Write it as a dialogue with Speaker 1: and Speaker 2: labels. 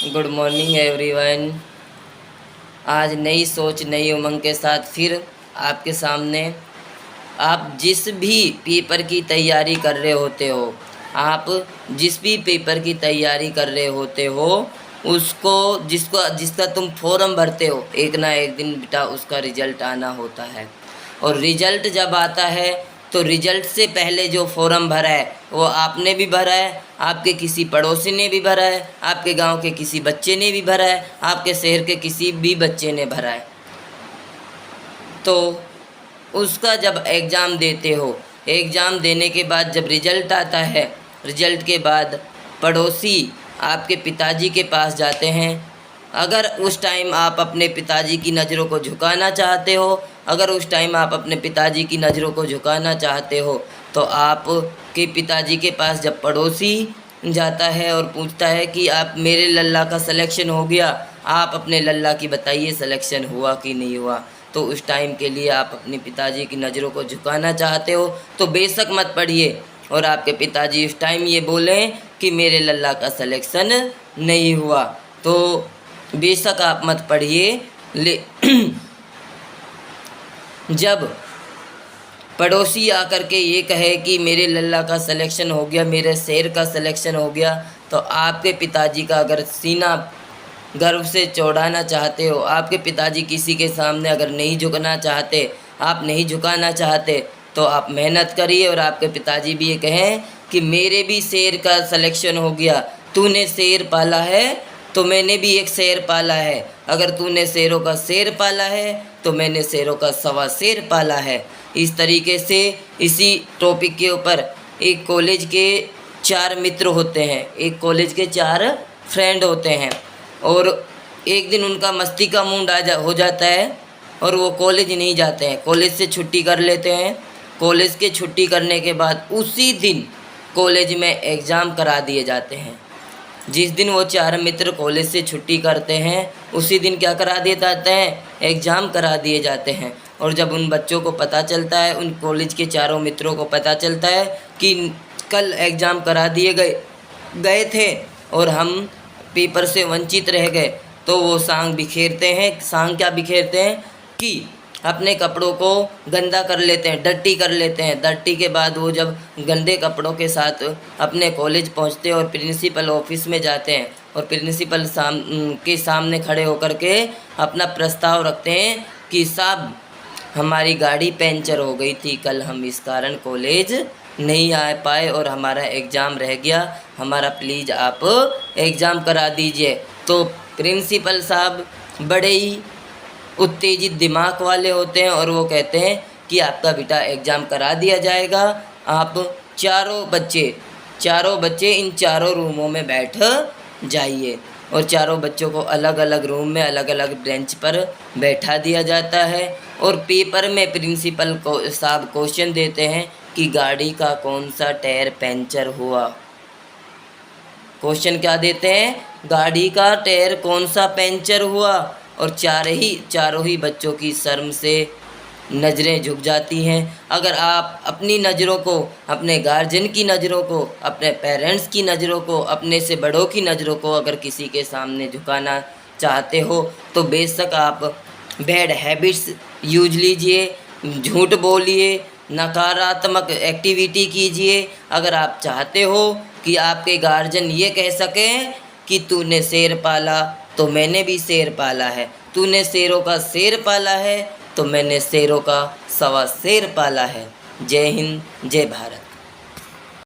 Speaker 1: Good morning everyone. आज नई सोच नई उमंग के साथ फिर आपके सामने। आप जिस भी पेपर की तैयारी कर रहे होते हो, आप जिस भी पेपर की तैयारी कर रहे होते हो उसको जिसका तुम फॉर्म भरते हो, एक ना एक दिन बेटा उसका रिजल्ट आना होता है। और रिजल्ट जब आता है तो रिजल्ट से पहले जो फॉर्म भरा है वो आपने भी भरा है, आपके किसी पड़ोसी ने भी भरा है, आपके गांव के किसी बच्चे ने भी भरा है, आपके शहर के किसी भी बच्चे ने भरा है। तो उसका जब एग्ज़ाम देते हो, एग्ज़ाम देने के बाद जब रिजल्ट आता है, रिजल्ट के बाद पड़ोसी आपके पिताजी के पास जाते हैं। अगर उस टाइम आप अपने पिताजी की नज़रों को झुकाना चाहते हो, अगर उस टाइम आप अपने पिताजी की नज़रों को झुकाना चाहते हो तो आपके पिताजी के पास जब पड़ोसी जाता है और पूछता है कि आप मेरे लल्ला का सिलेक्शन हो गया, आप अपने लल्ला की बताइए सिलेक्शन हुआ कि नहीं हुआ, तो उस टाइम के लिए आप अपने पिताजी की नज़रों को झुकाना चाहते हो तो बेशक मत पढ़िए। और आपके पिताजी उस टाइम ये बोलें कि मेरे लल्ला का सिलेक्शन नहीं हुआ तो बेशक आप मत पढ़िए। जब पड़ोसी आकर के ये कहे कि मेरे लल्ला का सिलेक्शन हो गया, मेरे शेर का सिलेक्शन हो गया, तो आपके पिताजी का अगर सीना गर्व से चौड़ाना चाहते हो, आपके पिताजी किसी के सामने अगर नहीं झुकना चाहते, आप नहीं झुकाना चाहते, तो आप मेहनत करिए और आपके पिताजी भी ये कहें कि मेरे भी शेर का सिलेक्शन हो गया, तूने शेर पाला है तो मैंने भी एक शेर पाला है, अगर तूने शेरों का शेर पाला है तो मैंने शेरों का सवा शेर पाला है। इस तरीके से इसी टॉपिक के ऊपर एक कॉलेज के 4 मित्र होते हैं, एक कॉलेज के 4 फ्रेंड होते हैं और एक दिन उनका मस्ती का मूड हो जाता है और वो कॉलेज नहीं जाते हैं, कॉलेज से छुट्टी कर लेते हैं। कॉलेज के छुट्टी करने के बाद उसी दिन कॉलेज में एग्ज़ाम करा दिए जाते हैं। जिस दिन वो 4 मित्र कॉलेज से छुट्टी करते हैं उसी दिन क्या करा दिए जाते हैं, एग्ज़ाम करा दिए जाते हैं। और जब उन बच्चों को पता चलता है, उन कॉलेज के 4 मित्रों को पता चलता है कि कल एग्ज़ाम करा दिए गए थे और हम पेपर से वंचित रह गए, तो वो सांग बिखेरते हैं। सांग क्या बिखेरते हैं कि अपने कपड़ों को गंदा कर लेते हैं, डर्टी कर लेते हैं। डर्टी के बाद वो जब गंदे कपड़ों के साथ अपने कॉलेज पहुंचते हैं और प्रिंसिपल ऑफिस में जाते हैं और प्रिंसिपल के सामने खड़े होकर के अपना प्रस्ताव रखते हैं कि साहब हमारी गाड़ी पंचर हो गई थी कल, हम इस कारण कॉलेज नहीं आ पाए और हमारा एग्ज़ाम रह गया, हमारा प्लीज़ आप एग्ज़ाम करा दीजिए। तो प्रिंसिपल साहब बड़े ही उत्तेजित दिमाग वाले होते हैं और वो कहते हैं कि आपका बेटा एग्ज़ाम करा दिया जाएगा। आप चारों बच्चे इन चारों रूमों में बैठ जाइए। और चारों बच्चों को अलग अलग रूम में अलग अलग बेंच पर बैठा दिया जाता है और पेपर में प्रिंसिपल को साहब क्वेश्चन देते हैं कि गाड़ी का कौन सा टायर पंचर हुआ। क्वेश्चन क्या देते हैं, गाड़ी का टायर कौन सा पंचर हुआ। और चारों ही बच्चों की शर्म से नज़रें झुक जाती हैं। अगर आप अपनी नज़रों को, अपने गार्जियन की नज़रों को, अपने पेरेंट्स की नज़रों को, अपने से बड़ों की नज़रों को अगर किसी के सामने झुकाना चाहते हो तो बेशक आप बैड हैबिट्स यूज लीजिए, झूठ बोलिए, नकारात्मक एक्टिविटी कीजिए। अगर आप चाहते हो कि आपके गार्जियन ये कह सकें कि तूने शेर पाला तो मैंने भी शेर पाला है, तूने शेरों का शेर पाला है तो मैंने शेरों का सवा शेर पाला है। जय हिंद, जय भारत।